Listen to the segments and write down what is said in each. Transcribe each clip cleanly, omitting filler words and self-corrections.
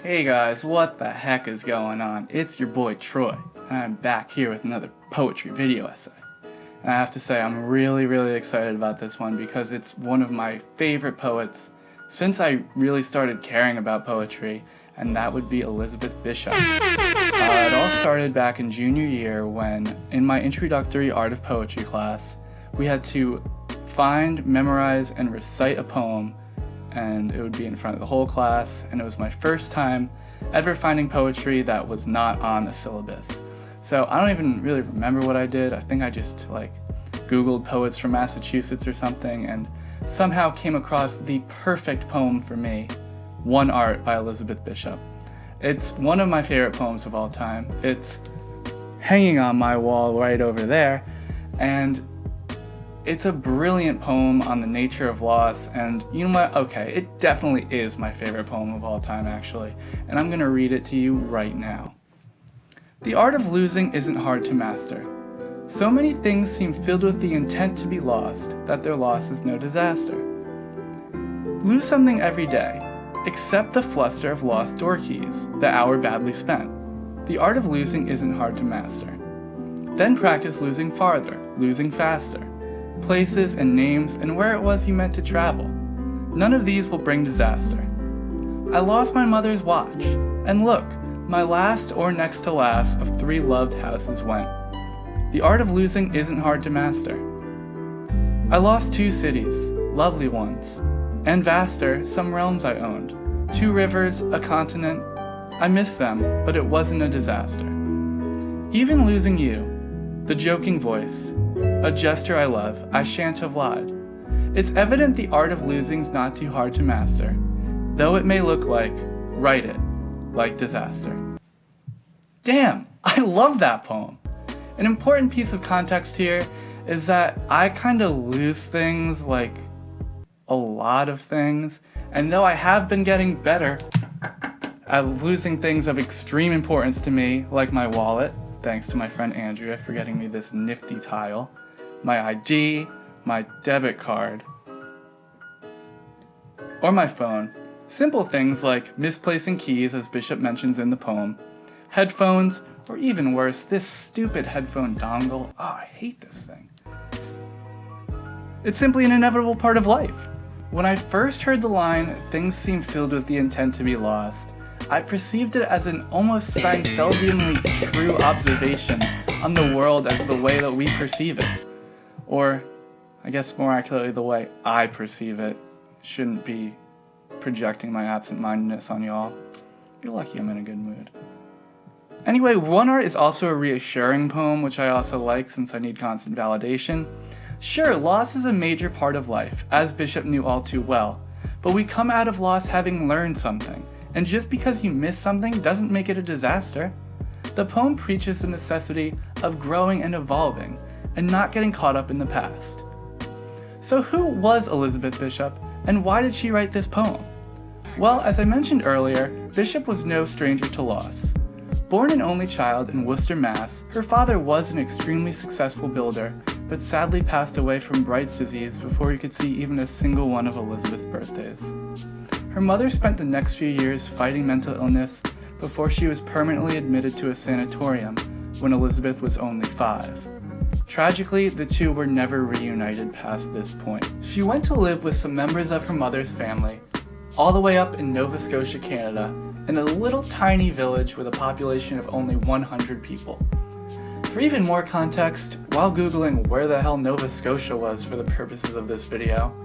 Hey guys, what the heck is going on? It's your boy Troy, and I'm back here with another poetry video essay. And I have to say, I'm really excited about this one because it's one of my favorite poets since I really started caring about poetry, and that would be Elizabeth Bishop. It all started back in junior year when, in my introductory art of poetry class, we had to find, memorize, and recite a poem, and it would be in front of the whole class, and it was my first time ever finding poetry that was not on a syllabus. So I don't even really remember what I did. I think I just Googled poets from Massachusetts or something and somehow came across the perfect poem for me, One Art by Elizabeth Bishop. It's one of my favorite poems of all time. It's hanging on my wall right over there, and it's a brilliant poem on the nature of loss, and you know what? Okay, it definitely is my favorite poem of all time, actually, and I'm gonna read it to you right now. The art of losing isn't hard to master. So many things seem filled with the intent to be lost that their loss is no disaster. Lose something every day, except the fluster of lost door keys, the hour badly spent. The art of losing isn't hard to master. Then practice losing farther, losing faster. Places and names and where it was you meant to travel. None of these will bring disaster. I lost my mother's watch, and look, my last or next to last of 3 loved houses went. The art of losing isn't hard to master. I lost 2 cities, lovely ones, and vaster, some realms I owned, 2 rivers, a continent. I miss them, but it wasn't a disaster. Even losing you, the joking voice, a gesture I love, I shan't have lied. It's evident the art of losing's not too hard to master, though it may look like, write it, like disaster. Damn, I love that poem. An important piece of context here is that I kind of lose things, like a lot of things, and though I have been getting better at losing things of extreme importance to me, like my wallet, thanks to my friend Andrea for getting me this nifty tile, my ID, my debit card, or my phone. Simple things like misplacing keys, as Bishop mentions in the poem, headphones, or even worse, this stupid headphone dongle. Oh, I hate this thing. It's simply an inevitable part of life. When I first heard the line, things seem filled with the intent to be lost, I perceived it as an almost Seinfeldianly true observation on the world as the way that we perceive it. Or, I guess more accurately, the way I perceive it. Shouldn't be projecting my absent-mindedness on y'all. You're lucky I'm in a good mood. Anyway, One Art is also a reassuring poem, which I also like since I need constant validation. Sure, loss is a major part of life, as Bishop knew all too well, but we come out of loss having learned something, and just because you miss something doesn't make it a disaster. The poem preaches the necessity of growing and evolving, and not getting caught up in the past. So who was Elizabeth Bishop, and why did she write this poem? Well, as I mentioned earlier, Bishop was no stranger to loss. Born an only child in Worcester, Mass., her father was an extremely successful builder, but sadly passed away from Bright's disease before he could see even a single one of Elizabeth's birthdays. Her mother spent the next few years fighting mental illness before she was permanently admitted to a sanatorium when Elizabeth was only 5. Tragically, the two were never reunited past this point. She went to live with some members of her mother's family, all the way up in Nova Scotia, Canada, in a little tiny village with a population of only 100 people. For even more context, while Googling where the hell Nova Scotia was for the purposes of this video,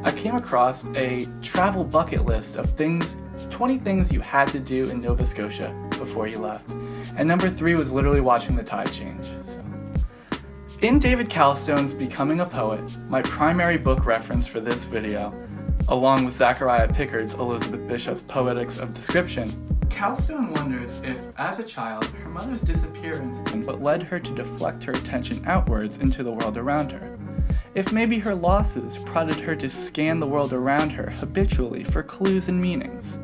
I came across a travel bucket list of 20 things you had to do in Nova Scotia before you left, and number 3 was literally watching the tide change. In David Calstone's Becoming a Poet, my primary book reference for this video, along with Zachariah Pickard's Elizabeth Bishop's Poetics of Description, Calstone wonders if, as a child, her mother's disappearance was what led her to deflect her attention outwards into the world around her. If maybe her losses prodded her to scan the world around her habitually for clues and meanings.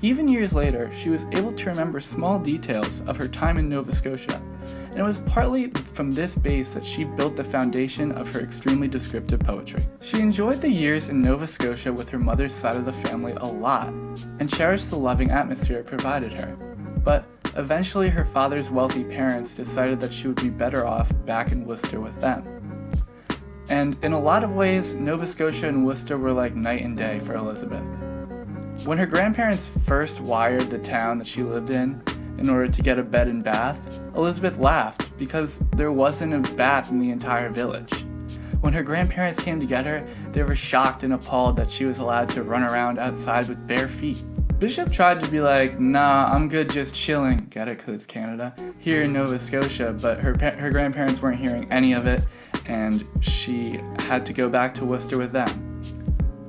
Even years later, she was able to remember small details of her time in Nova Scotia and it was partly from this base that she built the foundation of her extremely descriptive poetry. She enjoyed the years in Nova Scotia with her mother's side of the family a lot, and cherished the loving atmosphere it provided her. But eventually her father's wealthy parents decided that she would be better off back in Worcester with them. And in a lot of ways, Nova Scotia and Worcester were like night and day for Elizabeth. When her grandparents first wired the town that she lived in order to get a bed and bath, Elizabeth laughed because there wasn't a bath in the entire village. When her grandparents came to get her, they were shocked and appalled that she was allowed to run around outside with bare feet. Bishop tried to be like, nah, I'm good just chilling, get it cause it's Canada, here in Nova Scotia, but her grandparents weren't hearing any of it, and she had to go back to Worcester with them.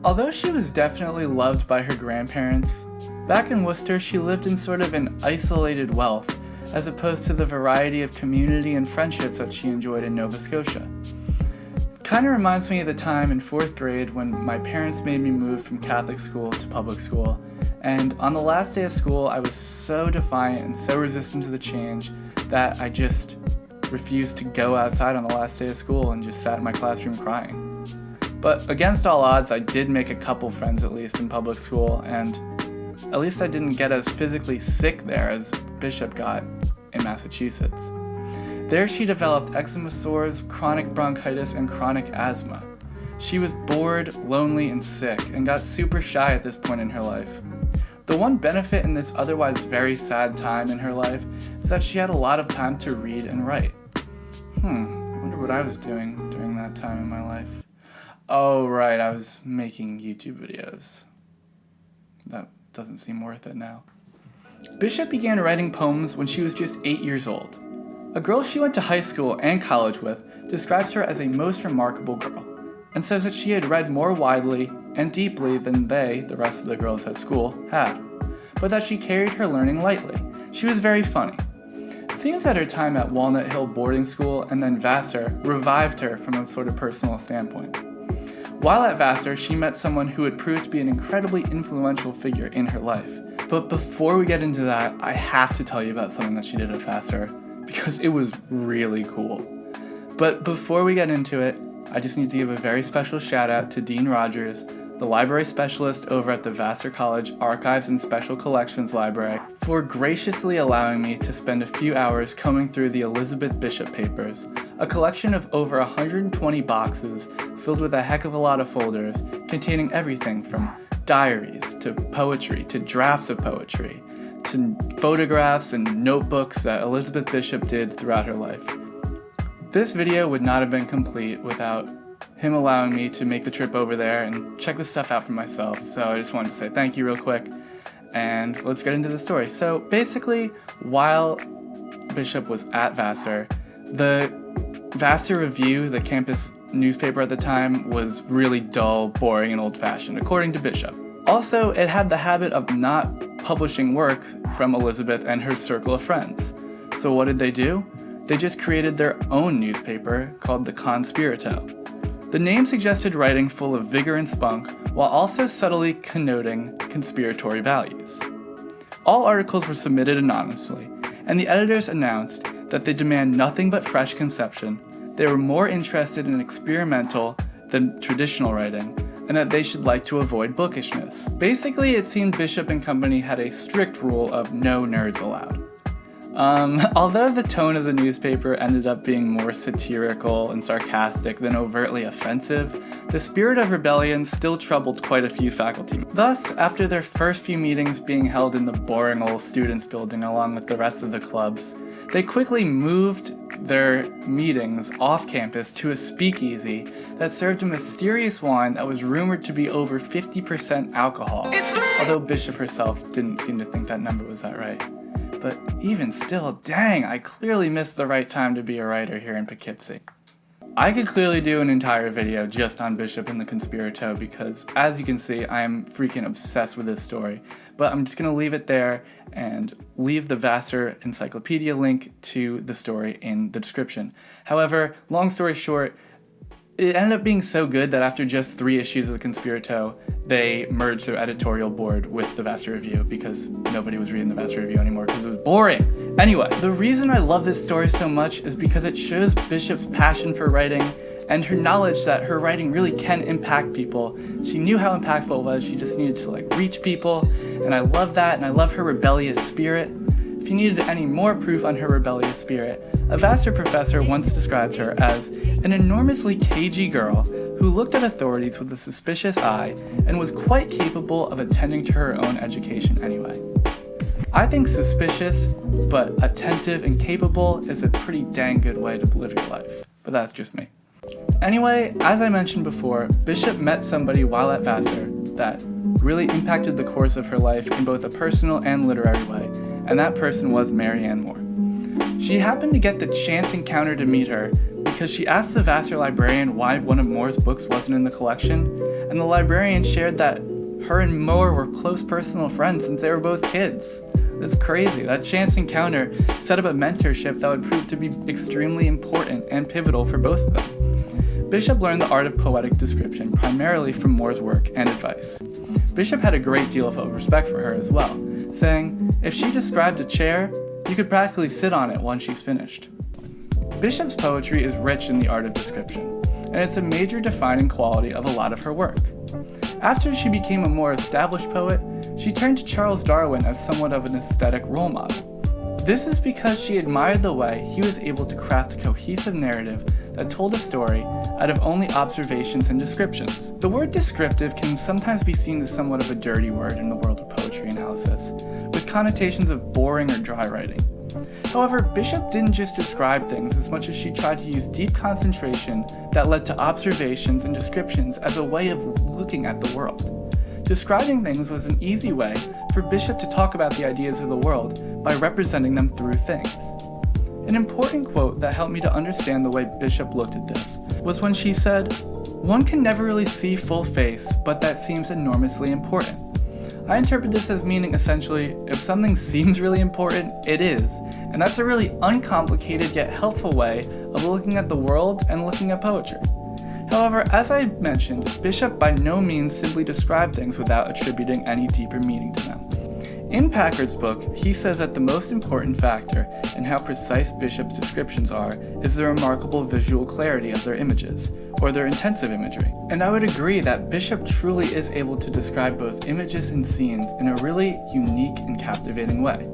Although she was definitely loved by her grandparents, back in Worcester she lived in sort of an isolated wealth, as opposed to the variety of community and friendships that she enjoyed in Nova Scotia. Kind of reminds me of the time in 4th grade when my parents made me move from Catholic school to public school, and on the last day of school I was so defiant and so resistant to the change that I just refused to go outside on the last day of school and just sat in my classroom crying. But against all odds, I did make a couple friends at least in public school, and at least I didn't get as physically sick there as Bishop got in Massachusetts. There she developed eczema sores, chronic bronchitis, and chronic asthma. She was bored, lonely, and sick, and got super shy at this point in her life. The one benefit in this otherwise very sad time in her life is that she had a lot of time to read and write. I wonder what I was doing during that time in my life. Oh right, I was making YouTube videos. That doesn't seem worth it now. Bishop began writing poems when she was just 8 years old. A girl she went to high school and college with describes her as a most remarkable girl, and says that she had read more widely and deeply than the rest of the girls at school, had, but that she carried her learning lightly. She was very funny. It seems that her time at Walnut Hill boarding school and then Vassar revived her from a sort of personal standpoint. While at Vassar, she met someone who would prove to be an incredibly influential figure in her life. But before we get into that, I have to tell you about something that she did at Vassar, because it was really cool. But before we get into it, I just need to give a very special shout out to Dean Rogers, the library specialist over at the Vassar College Archives and Special Collections Library, for graciously allowing me to spend a few hours combing through the Elizabeth Bishop papers, a collection of over 120 boxes filled with a heck of a lot of folders containing everything from diaries to poetry to drafts of poetry to photographs and notebooks that Elizabeth Bishop did throughout her life. This video would not have been complete without him allowing me to make the trip over there and check this stuff out for myself, so I just wanted to say thank you real quick, and let's get into the story. So basically, while Bishop was at Vassar, the Vassar Review, the campus newspaper at the time, was really dull, boring, and old-fashioned, according to Bishop. Also, it had the habit of not publishing work from Elizabeth and her circle of friends. So what did they do? They just created their own newspaper called the Conspirito. The name suggested writing full of vigor and spunk, while also subtly connoting conspiratory values. All articles were submitted anonymously, and the editors announced that they demand nothing but fresh conception, they were more interested in experimental than traditional writing, and that they should like to avoid bookishness. Basically, it seemed Bishop and company had a strict rule of no nerds allowed. Although the tone of the newspaper ended up being more satirical and sarcastic than overtly offensive, the spirit of rebellion still troubled quite a few faculty. Thus, after their first few meetings being held in the boring old students' building along with the rest of the clubs, they quickly moved their meetings off campus to a speakeasy that served a mysterious wine that was rumored to be over 50% alcohol, although Bishop herself didn't seem to think that number was that right. But even still, dang, I clearly missed the right time to be a writer here in Poughkeepsie. I could clearly do an entire video just on Bishop and the Conspirito because, as you can see, I am freaking obsessed with this story. But I'm just going to leave it there and leave the Vassar Encyclopedia link to the story in the description. However, long story short, It ended up being so good that after just 3 issues of the Conspirato, they merged their editorial board with the Vassar Review because nobody was reading the Vassar Review anymore because it was boring. Anyway, the reason I love this story so much is because it shows Bishop's passion for writing and her knowledge that her writing really can impact people. She knew how impactful it was, she just needed to reach people, and I love that, and I love her rebellious spirit. If you needed any more proof on her rebellious spirit, a Vassar professor once described her as an enormously cagey girl who looked at authorities with a suspicious eye and was quite capable of attending to her own education anyway. I think suspicious, but attentive and capable is a pretty dang good way to live your life, but that's just me. Anyway, as I mentioned before, Bishop met somebody while at Vassar that really impacted the course of her life in both a personal and literary way, and that person was Mary Ann Moore. She happened to get the chance encounter to meet her because she asked the Vassar librarian why one of Moore's books wasn't in the collection, and the librarian shared that her and Moore were close personal friends since they were both kids. It's crazy. That chance encounter set up a mentorship that would prove to be extremely important and pivotal for both of them. Bishop learned the art of poetic description primarily from Moore's work and advice. Bishop had a great deal of respect for her as well, saying, if she described a chair, you could practically sit on it once she's finished. Bishop's poetry is rich in the art of description, and it's a major defining quality of a lot of her work. After she became a more established poet, she turned to Charles Darwin as somewhat of an aesthetic role model. This is because she admired the way he was able to craft a cohesive narrative that told a story out of only observations and descriptions. The word descriptive can sometimes be seen as somewhat of a dirty word in the world of poetry analysis, with connotations of boring or dry writing. However, Bishop didn't just describe things as much as she tried to use deep concentration that led to observations and descriptions as a way of looking at the world. Describing things was an easy way for Bishop to talk about the ideas of the world by representing them through things. An important quote that helped me to understand the way Bishop looked at this was when she said, "One can never really see full face, but that seems enormously important." I interpret this as meaning essentially, if something seems really important, it is, and that's a really uncomplicated yet helpful way of looking at the world and looking at poetry. However, as I mentioned, Bishop by no means simply described things without attributing any deeper meaning to them. In Packard's book, he says that the most important factor in how precise Bishop's descriptions are is the remarkable visual clarity of their images, or their intensive imagery. And I would agree that Bishop truly is able to describe both images and scenes in a really unique and captivating way.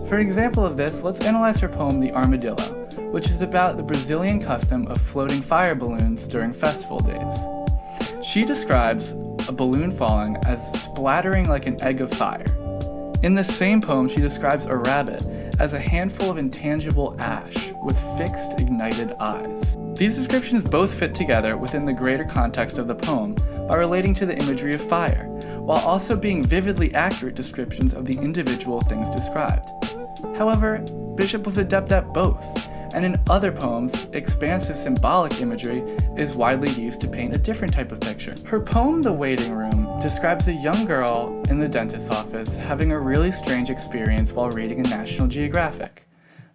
For an example of this, let's analyze her poem The Armadillo, which is about the Brazilian custom of floating fire balloons during festival days. She describes a balloon falling as splattering like an egg of fire. In the same poem, she describes a rabbit as a handful of intangible ash with fixed, ignited eyes. These descriptions both fit together within the greater context of the poem by relating to the imagery of fire, while also being vividly accurate descriptions of the individual things described. However, Bishop was adept at both, and in other poems, expansive symbolic imagery is widely used to paint a different type of picture. Her poem, The Waiting Room, describes a young girl in the dentist's office having a really strange experience while reading a National Geographic.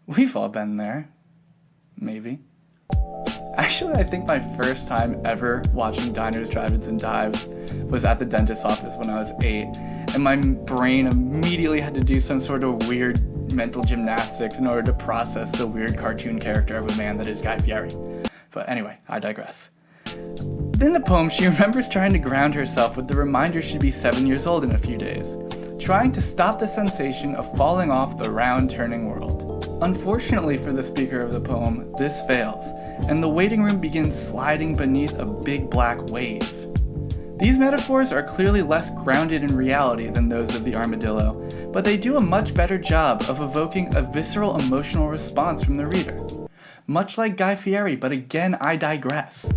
We've all been there. Maybe. Actually, I think my first time ever watching Diners, Drive-Ins, and Dives was at the dentist's office when I was 8, and my brain immediately had to do some sort of weird mental gymnastics in order to process the weird cartoon character of a man that is Guy Fieri. But anyway, I digress. In the poem, she remembers trying to ground herself with the reminder she'd be 7 years old in a few days, trying to stop the sensation of falling off the round turning world. Unfortunately for the speaker of the poem, this fails, and the waiting room begins sliding beneath a big black wave. These metaphors are clearly less grounded in reality than those of the armadillo, but they do a much better job of evoking a visceral emotional response from the reader. Much like Guy Fieri, but again I digress.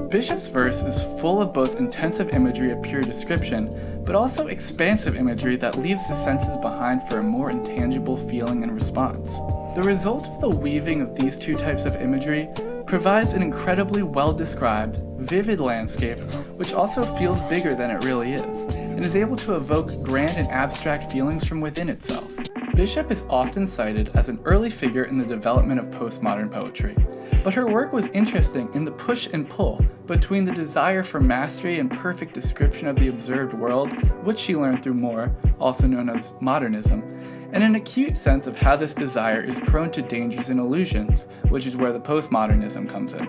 Bishop's verse is full of both intensive imagery of pure description, but also expansive imagery that leaves the senses behind for a more intangible feeling and response. The result of the weaving of these two types of imagery provides an incredibly well-described, vivid landscape which also feels bigger than it really is, and is able to evoke grand and abstract feelings from within itself. Bishop is often cited as an early figure in the development of postmodern poetry, but her work was interesting in the push and pull between the desire for mastery and perfect description of the observed world, which she learned through Moore, also known as modernism, and an acute sense of how this desire is prone to dangers and illusions, which is where the postmodernism comes in.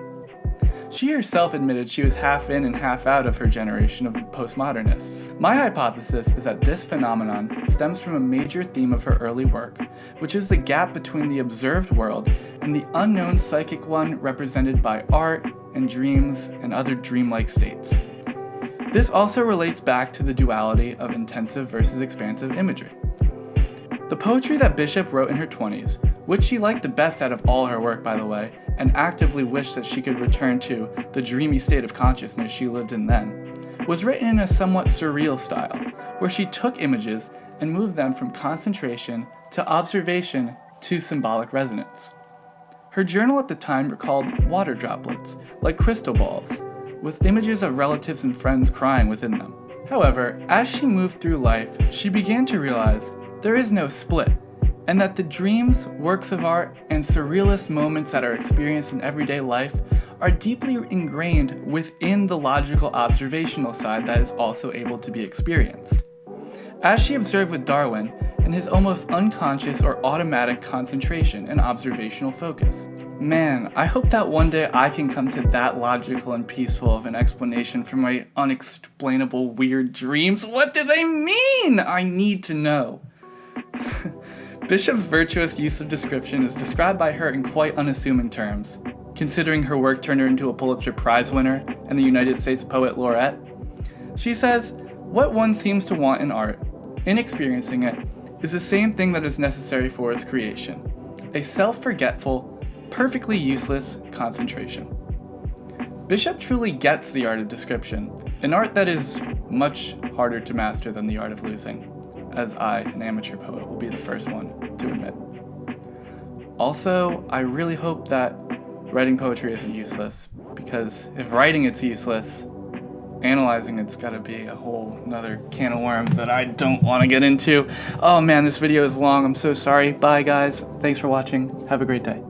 She herself admitted she was half in and half out of her generation of postmodernists. My hypothesis is that this phenomenon stems from a major theme of her early work, which is the gap between the observed world and the unknown psychic one represented by art and dreams and other dreamlike states. This also relates back to the duality of intensive versus expansive imagery. The poetry that Bishop wrote in her 20s, which she liked the best out of all her work by the way, and actively wished that she could return to the dreamy state of consciousness she lived in then, was written in a somewhat surreal style, where she took images and moved them from concentration to observation to symbolic resonance. Her journal at the time recalled water droplets, like crystal balls, with images of relatives and friends crying within them. However, as she moved through life, she began to realize there is no split, and that the dreams, works of art, and surrealist moments that are experienced in everyday life are deeply ingrained within the logical observational side that is also able to be experienced. As she observed with Darwin and his almost unconscious or automatic concentration and observational focus. Man, I hope that one day I can come to that logical and peaceful of an explanation for my unexplainable weird dreams. What do they mean? I need to know. Bishop's virtuous use of description is described by her in quite unassuming terms, considering her work turned her into a Pulitzer Prize winner and the United States Poet Laureate. She says, "What one seems to want in art, in experiencing it, is the same thing that is necessary for its creation, a self-forgetful, perfectly useless concentration." Bishop truly gets the art of description, an art that is much harder to master than the art of losing, as I, an amateur poet, will be the first one to admit. Also, I really hope that writing poetry isn't useless, because if writing it's useless, analyzing it's gotta be a whole nother can of worms that I don't want to get into. Oh man, this video is long, I'm so sorry. Bye guys, thanks for watching, have a great day.